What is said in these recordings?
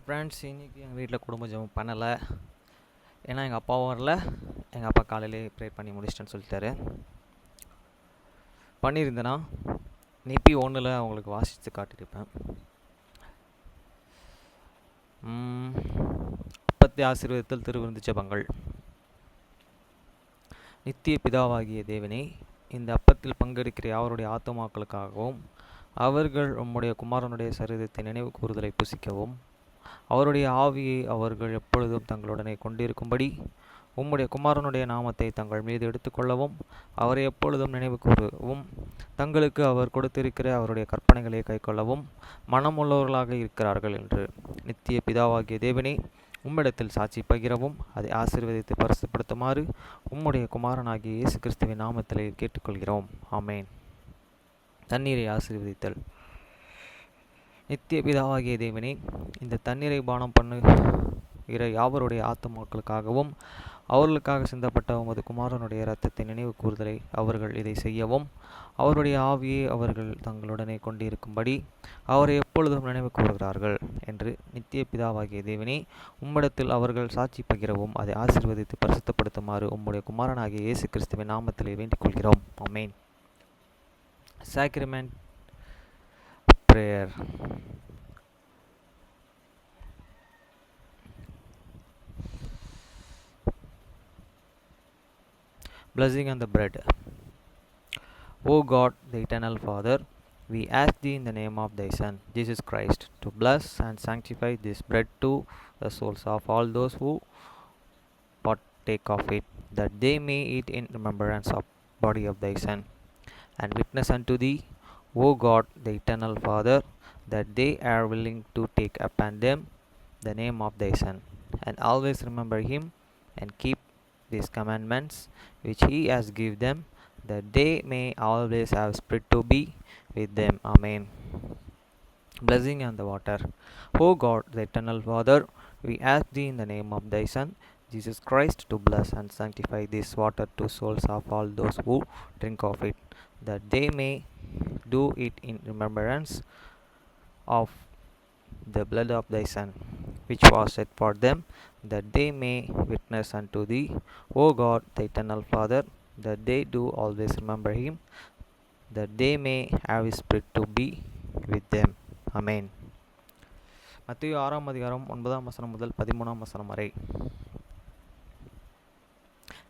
Friends, இன்றைக்கி எங்கள் வீட்டில் குடும்ப ஜெபம் பண்ணலை. ஏன்னா எங்கள் அப்பாவும் வரல. எங்கள் அப்பா காலையிலே ப்ரே பண்ணி முடிச்சிட்டேன்னு சொல்லிட்டாரு. பண்ணியிருந்தேன்னா நிப்பி 1 அவங்களுக்கு வாசித்து காட்டியிருப்பேன். அப்பத்தை ஆசீர்வதித்தல் திருவிருந்து ஜெபங்கள். நித்திய பிதாவாகிய தேவனே, இந்த அப்பத்தில் பங்கெடுக்கிற யாவருடைய ஆத்துமாக்களுக்காகவும் அவர்கள் உம்முடைய குமாரனுடைய சரீரத்தை நினைவு கூறுதலை புசிக்கவும் அவருடைய ஆவியை அவர்கள் எப்பொழுதும் தங்களுடனே கொண்டிருக்கும்படி உம்முடைய குமாரனுடைய நாமத்தை தங்கள் மீது எடுத்துக்கொள்ளவும் அவரை எப்பொழுதும் நினைவு கூறவும் தங்களுக்கு அவர் கொடுத்திருக்கிற அவருடைய கற்பனைகளை கைக்கொள்ளவும் மனமுள்ளவர்களாக இருக்கிறார்கள் என்று நித்திய பிதாவாகிய தேவனே, உம்மிடத்தில் சாட்சி பகிரவும் அதை ஆசீர்வதித்து பரிசுப்படுத்துமாறு உம்முடைய குமாரனாகிய இயேசு கிறிஸ்துவின் நாமத்திலே கேட்டுக்கொள்கிறோம். ஆமேன். தண்ணீரை ஆசீர்வதித்தல். நித்திய பிதாவாகிய தேவனே, இந்த தண்ணீரை பானம் பண்ணுகிற யாவருடைய ஆத்துமாக்களுக்காகவும் அவர்களுக்காக சிந்தப்பட்ட உமது குமாரனுடைய இரத்தத்தை நினைவு கூறுதலை அவர்கள் இதை செய்யவும் அவருடைய ஆவியை அவர்கள் தங்களுடனே கொண்டிருக்கும்படி அவரை எப்பொழுதும் நினைவு கூறுகிறார்கள் என்று நித்திய பிதாவாகிய தேவனே, உம்மிடத்தில் அவர்கள் சாட்சி பகிரவும் அதை ஆசீர்வதித்து பரிசுத்தப்படுத்துமாறு உம்முடைய குமாரனாகிய இயேசு கிறிஸ்துவின் நாமத்திலே வேண்டிக் கொள்கிறோம். ஆமேன். சாக்ரிமெண்ட் prayer. Blessing on the bread. O God, the eternal Father, we ask thee in the name of thy Son, Jesus Christ, to bless and sanctify this bread to the souls of all those who partake of it, that they may eat in remembrance of the body of thy Son, and witness unto thee, O God, the eternal Father, that they are willing to take upon them the name of thy Son, and always remember him, and keep these commandments which he has given them, that they may always have spirit to be with them. Amen. Blessing on the water. O God, the eternal Father, we ask thee in the name of thy Son, Jesus Christ, to bless and sanctify this water to souls of all those who drink of it, that they may do it in remembrance of the blood of thy Son, which was shed for them, that they may witness unto thee, O God, the eternal Father, that they do always remember him, that they may have his spirit to be with them. Amen. மத்தேயு 6:9 முதல் 13 வரை.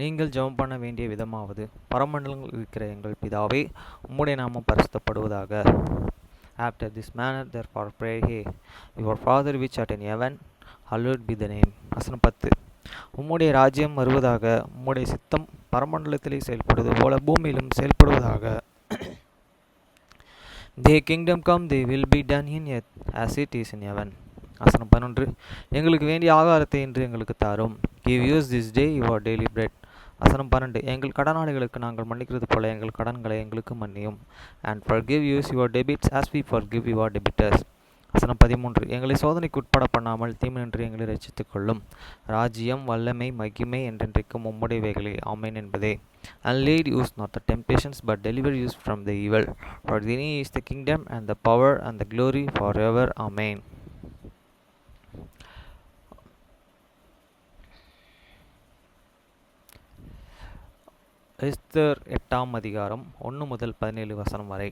நீங்கள் ஜெபம் பண்ண வேண்டிய விதமாவது, பரமண்டலங்கள் இருக்கிற எங்கள் பிதாவே, உம்முடைய நாமம் பரிசுத்தப்படுவதாக. After this manner therefore pray ye, your Father which art in heaven, hallowed be the name. வசனம் 10. உம்முடைய ராஜ்யம் வருவதாக, உம்முடைய சித்தம் பரமண்டலத்திலே செயல்படுவது போல பூமியிலும் செயல்படுவதாக. Thy kingdom come, thy will be done in earth as it is in heaven. வசனம் 11. எங்களுக்கு வேண்டிய ஆகாரத்தை இன்று எங்களுக்கு தாரும். Give us this day your daily bread. வசனம் 12. எங்கள் கடனாளிகளுக்கு நாங்கள் மன்னிக்கிறது போல எங்கள் கடன்களை எங்களுக்கு மன்னியும். And forgive us your debits as we forgive your debtors. வசனம் 13. எங்களை சோதனைக்கு உட்பட பண்ணாமல் தீமையின்றி எங்களை ரட்சித்துக் கொள்ளும். ராஜ்யம், வல்லமை, மகிமை என்றென்றைக்கும் உம்முடையவைகளே. ஆமென் என்பதே. And lead us not the temptations, but deliver us from the evil. For thine is the kingdom and the power and the glory forever. Amen. Esther 8 முதல் 17 வரை.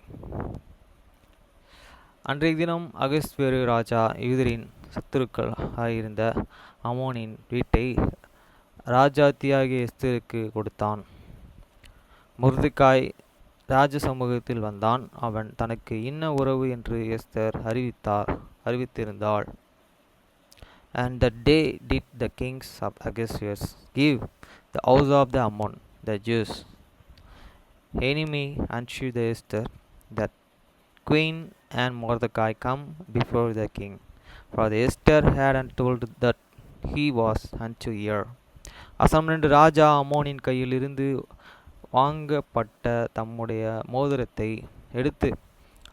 அன்றைய தினம் அகஸ்வேரு ராஜா யூதரின் சத்துருக்களாயிருந்த அமோனின் வீட்டை ராஜாத்தியாகிய எஸ்தருக்கு கொடுத்தான். மொர்தெகாய் ராஜ சமூகத்தில் வந்தான். அவன் தனக்கு இன்ன உறவு என்று Esther அறிவித்திருந்தாள். And that day did the kings of Ahasuerus give the house of the Ammon, the Jews, enemy unto the Esther, that queen, and Mordecai come before the king. For the Esther had told that he was unto hear. வசனம் 2. ராஜா அம்மோனின் கையில் இருந்து வாங்கப்பட்ட தம்முடைய மோதிரத்தை எடுத்து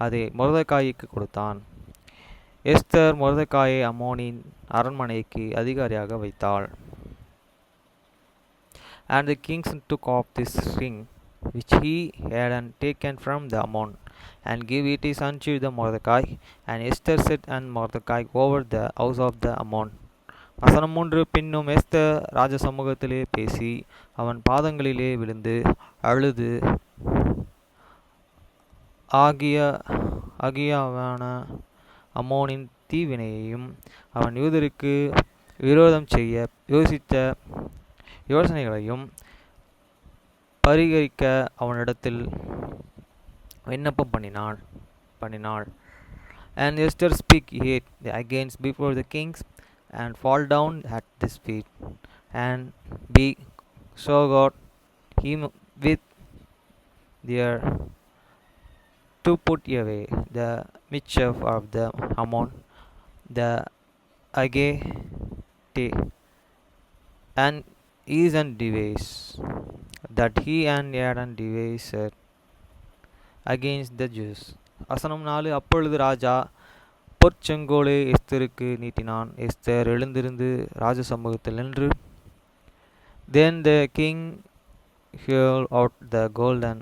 அதை மொர்தெகாய்க்கு கொடுத்தான். Esther மொர்தெகாயை அம்மோனின் அரண்மனைக்கு அதிகாரியாக வைத்தாள். And the king took off this ring which he had taken from the Ammon, and give it is unto the Mordecai. And Esther set and Mordecai over the house of the Ammon. வசனம் 3. பின்னும் Esther ராஜ சமூகத்திலே பேசி அவன் பாதங்களிலே விழுந்து அழுது ஆகியவன அம்மோனின் தீவினையையும் அவன் யூதருக்கு விரோதம் செய்ய யோசித்த யோசனைகளையும் பரிகரிக்க அவனிடத்தில் விண்ணப்பம் பண்ணினாள். And Esther speak yet against before the kings, and fall down at his feet, and be so God him with their to put away the mischief of the Ammon, the Agate, and is and device that he and Aaron devised against the Jews. வசனம் 4. அப்பொழுது ராஜா பொற்செங்கோலை எஸ்தருக்கு நீட்டினான். Esther எழுந்திருந்து ராஜ சமூகத்தில் நின்று, Then the king held out the golden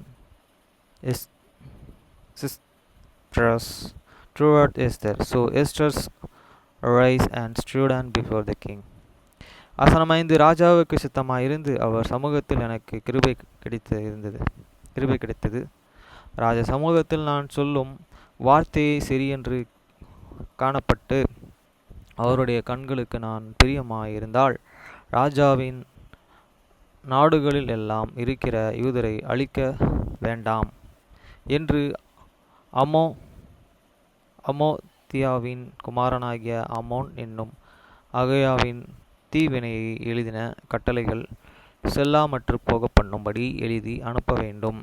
scepter toward Esther. So Esther arose and stood before the king. வசனம் 5. ராஜாவுக்கு சித்தமாயிருந்து அவர் சமூகத்தில் எனக்கு கிருபை கிடைத்தது. ராஜ சமூகத்தில் நான் சொல்லும் வார்த்தையை சரியென்று காணப்பட்டு அவருடைய கண்களுக்கு நான் பிரியமாயிருந்தால் ராஜாவின் நாடுகளில் எல்லாம் இருக்கிற யூதரை அழிக்க வேண்டாம் என்று அமோத்தியாவின் குமாரனாகிய ஆமோன் என்னும் அகயாவின் தீவினையை எழுதின கட்டளைகள் செல்லாமற்று போக பண்ணும்படி எழுதி அனுப்ப வேண்டும்.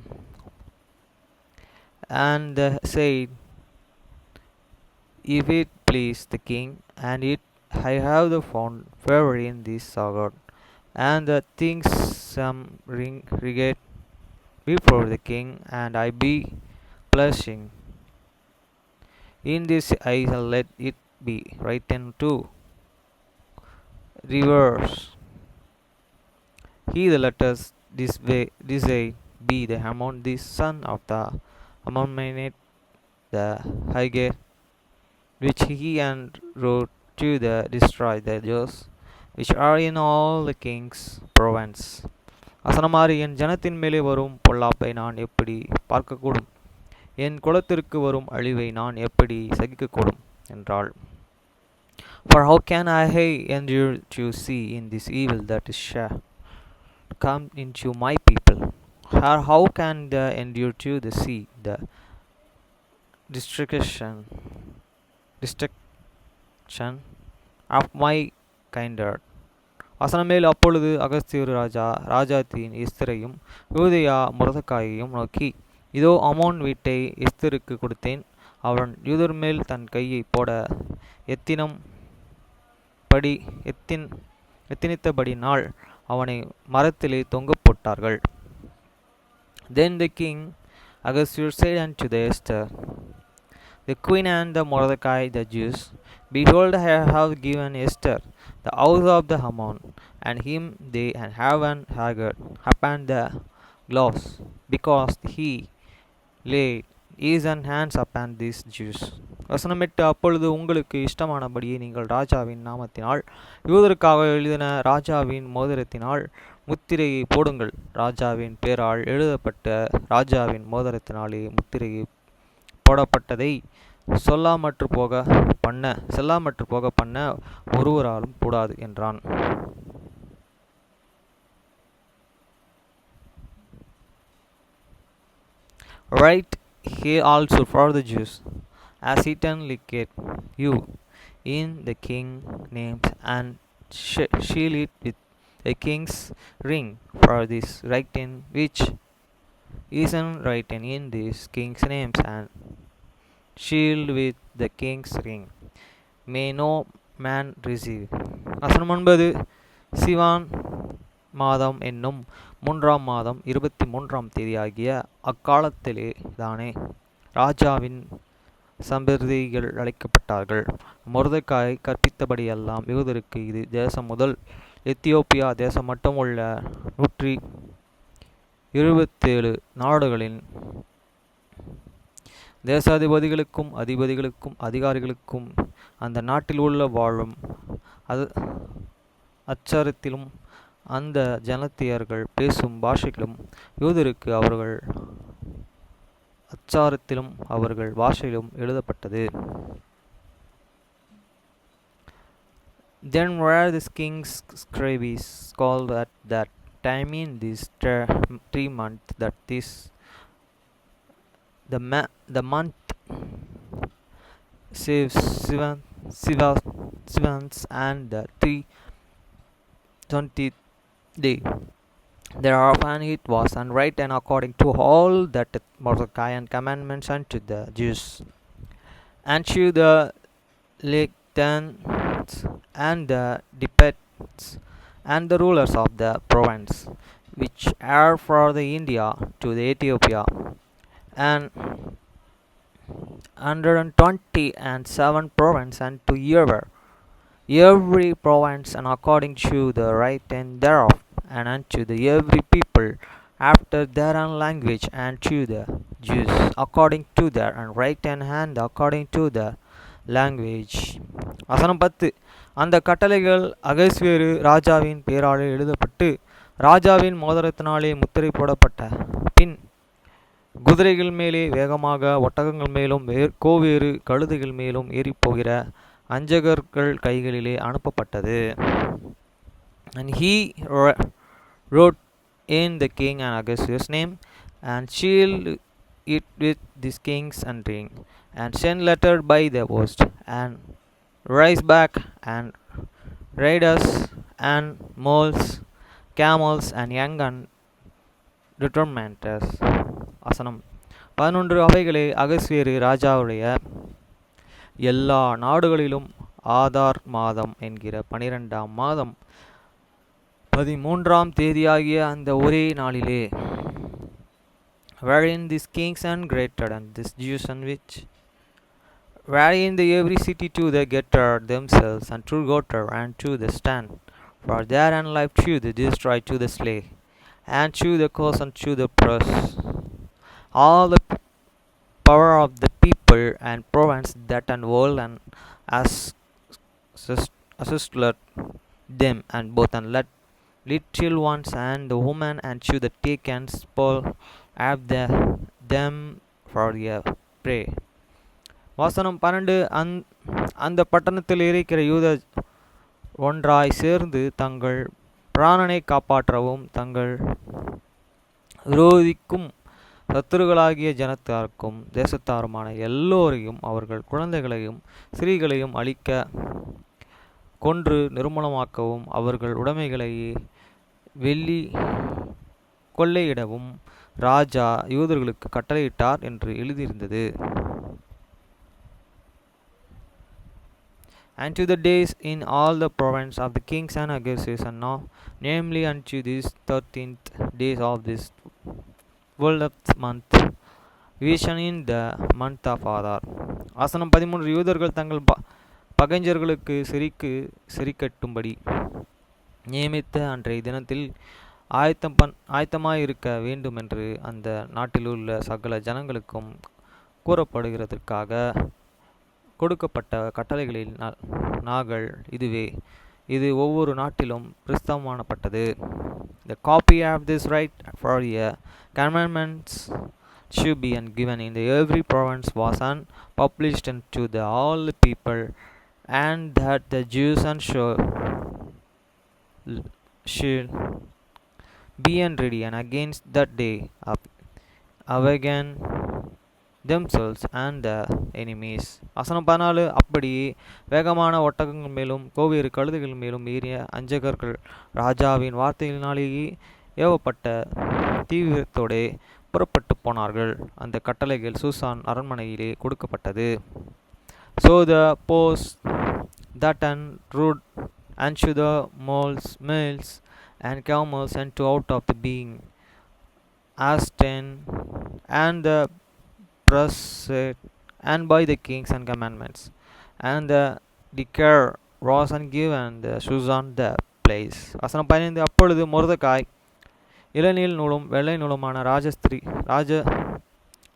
And said, If it please the king, and it I have found favor in this Sagat, and the things some regret before the king, and I be blushing. In this I shall let it be written to reverse. He the letters this way be the Hammon, the son of the Ammonite, the Haggai, which he and wrote to the destroy the Jews which are in all the king's province. வசனமாறு என் ஜனத்தின் மேலே வரும் பொல்லாப்பை நான் எப்படி பார்க்கக்கூடும்? என் குலத்திற்கு வரும் அழிவை நான் எப்படி சகிக்கக்கூடும் என்றாள். For how can I endure to see in this evil that is come into my people? Or how can they endure to see the destruction of my kindred? வசனமேல் அப்பொழுது அகஸ்தியர் ராஜாத்தின் எஸ்தரையும் யூதேயா மொர்தெகாயையும் நோக்கி, இதோ அம்மோன் வீட்டை எஸ்தருக்கு கொடுத்தேன். அவன் யூதர் மேல் தன் கையை போட எத்தனித்தபடினால் அவனை மரத்திலே தொங்க போட்டார்கள். Then the king Ahasuerus said unto the Esther, the queen and the Mordecai the Jews, Behold, I have given Esther the house of the Hammon, and him they have haggard upon the glass, because he laid his hands upon these Jews. வசனம் 8. அப்பொழுது உங்களுக்கு இஷ்டமானபடியே நீங்கள் ராஜாவின் நாமத்தினால் யூதருக்காக எழுதின ராஜாவின் மோதிரத்தினால் முத்திரையை போடுங்கள். ராஜாவின் பேரால் எழுதப்பட்ட ராஜாவின் மோதிரத்தினாலே முத்திரையை போடப்பட்டதை செல்லாமற்று போக பண்ண ஒருவராலும் கூடாது என்றான். Write here also for the Jews, as Satan licked you in the king's names, and seal it with a king's ring. For this writing which isn't written in these king's names, and sealed with the king's ring, may no man receive. வசனம் 9. சிவான் மாதம் என்னும் 3ஆம் மாதம் 23ஆம் தேதி ஆகிய அக்காலத்திலே தானே ராஜாவின் சம்பிரதிகள் அழைக்கப்பட்டார்கள். மொர்தெகாய் கற்பித்தபடியெல்லாம் யூதருக்கு இது தேசம் முதல் எத்தியோப்பியா தேசம் மட்டும் உள்ள 127 நாடுகளின் தேசாதிபதிகளுக்கும் அதிபதிகளுக்கும் அதிகாரிகளுக்கும் அந்த நாட்டில் உள்ள வாழும் அது அச்சாரத்திலும் அந்த ஜனத்தியர்கள் பேசும் பாஷைகளும் யூதருக்கு அவர்கள் அச்சாரத்திலும் அவர்கள் பாஷையிலும் எழுதப்பட்டது. Then were the king's scribes called at that time in this 3 months, that is the month Sivans, and the 320th day. Thereupon it was written according to all that Mordecai and commandments unto the Jews, and to the lectants, and the dependents, and the rulers of the province, which are for the India to the Ethiopia, and 127 provinces, and to every province, and according to the right hand thereof, and unto the every people after their own language, and to the Jews according to their and right hand, and according to the language. வசனம் 10. அந்த கட்டளைகள் அகஸ்வேரு ராஜாவின் பேராலே எழுதப்பட்டு ராஜாவின் மோதிரத்தினாலே முத்திரை போடப்பட்ட பின் குதிரைகள் மேலே வேகமாக ஒட்டகங்கள் மேலும் கோவேறு கழுதைகள் மேலும் ஏறிப்போகிற அஞ்சகர்கள் கைகளிலே அனுப்பப்பட்டது. And he wrote in the king and Ahasuerus' name, and sealed it with this king's and ring, and sent letter by the post, and rise back, and riders, and mules, camels, and young and determiners. வசனம் 11. அவைகளை அகஸ்வேரு ராஜாவுடைய எல்லா நாடுகளிலும் ஆதார் மாதம் என்கிற 12ஆம் மாதம் 13ஆம் தேதியாகிய அந்த ஒரே நாளிலே, wherein these kings and greater and this Jews and which wherein the every city to the getter themselves and to gotter and to the stand for their and life to the destroy to the slay and to the cause and to the press all the power of the people and province that and world, and assisted them, and both and let little ones and the woman, and to the take and spoil of them for their prey. வசனம் 12. அந்த பட்டணத்தில் இருக்கிற யூத ஒன்றாய் சேர்ந்து தங்கள் பிராணனை காப்பாற்றவும் தங்கள் விரோதிக்கும் சத்துருக்களாகிய ஜனத்தாருக்கும் தேசத்தாருமான எல்லோரையும் அவர்கள் குழந்தைகளையும் ஸ்திரீகளையும் அழிக்க கொன்று நிர்மூலமாக்கவும் அவர்கள் உடைமைகளை வெள்ளி கொள்ளையிடவும் ராஜா யூதர்களுக்கு கட்டளையிட்டார் என்று எழுதியிருந்தது. And to the days in all the province of the kings and Ahasuerus, and now namely unto these 13th days of this 12th month, vision in the month of Adar. வசனம் 13. யூதர்கள் தங்கள் பகைஞர்களுக்கு சிரிக்கட்டும்படி நியமித்த அன்றைய தினத்தில் ஆயத்தமாயிருக்க வேண்டும் என்று அந்த நாட்டிலுள்ள சகல ஜனங்களுக்கும் கூறப்படுகிறதற்காக கொடுக்கப்பட்ட கட்டளைகளில் நாங்கள் இதுவே. இது ஒவ்வொரு நாட்டிலும் பிரஸ்தாபமானப்பட்டது. The copy of this right for the commandments should be given in the every province was published unto the all the people, and that the Jews and should be ready, and against that day awaken themselves and the enemies. வசனம் 14. அப்படியே வேகமான ஒட்டகங்கள் மேலும் கோவேறு கழுதைகள் மேலும் ஏறிய அஞ்சகர்கள் ராஜாவின் வார்த்தைகளினாலேயே ஏவப்பட்ட தீவிரத்தோடே புறப்பட்டு போனார்கள். அந்த கட்டளைகள் சூசான் அரண்மனையிலே கொடுக்கப்பட்டது. So the post that and rode unto the males and camels and to out of the being Aston and the present and by the kings and commandments, and the declare was and given the Susan the place. வசனம் 15. அப்பொழுது மொர்தெகாய் இளநீல் நூலும் வெள்ளை நூலுமான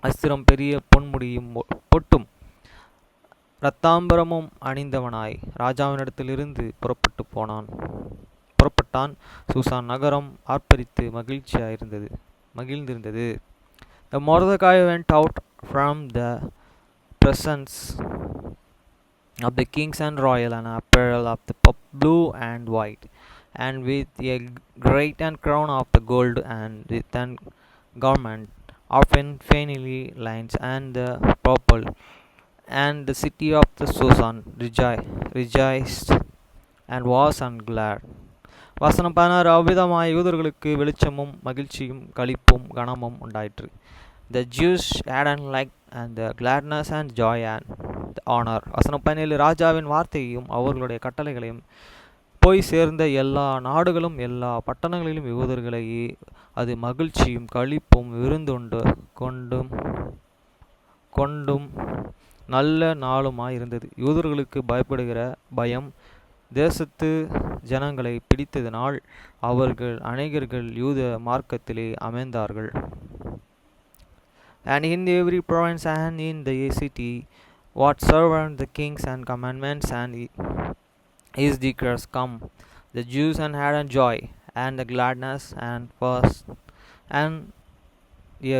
அஸ்திரம் பெரிய பொன்முடியும் பொட்டும் இரத்தாம்பரமும் அணிந்தவனாய் ராஜாவினிடத்திலிருந்து புறப்பட்டான். Shushan நகரம் ஆர்ப்பரித்து மகிழ்ந்திருந்தது. The Mordecai went out from the presence of the kings and royal and apparel of the blue and white, and with a great and crown of the gold, and with an garment of fine lines and the purple, and the city of the Susan rejoiced and was and glad. வசனம் 16 அவ்விதமாய் யூதர்களுக்கு வெளிச்சமும் மகிழ்ச்சியும் களிப்பும் கனமும் உண்டாயிற்று. The Jews had an like and the gladness and joy and the honor. வசனம் 17 ராஜாவின் வார்த்தையையும் அவர்களுடைய கட்டளைகளையும் போய் சேர்ந்த எல்லா நாடுகளும் எல்லா பட்டணங்களிலும் யூதர்களையே அது மகிழ்ச்சியும் களிப்பும் விருந்துண்டு கொண்டும் நல்ல நாளுமாய் இருந்தது. யூதர்களுக்கு பயப்படுகிற பயம் தேசத்து ஜனங்களை பிடித்ததினால் அவர்கள் அநேகர்கள் யூத மார்க்கத்திலே அமைந்தார்கள். And in every province and in the city whatsoever the kings and commandments and his decrees come, the Jews and had a joy and the gladness and fast and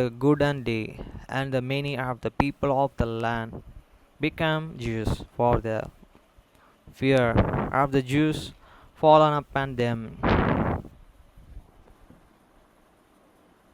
a good and day, and the many of the people of the land became Jews, for the fear of the Jews fallen upon them.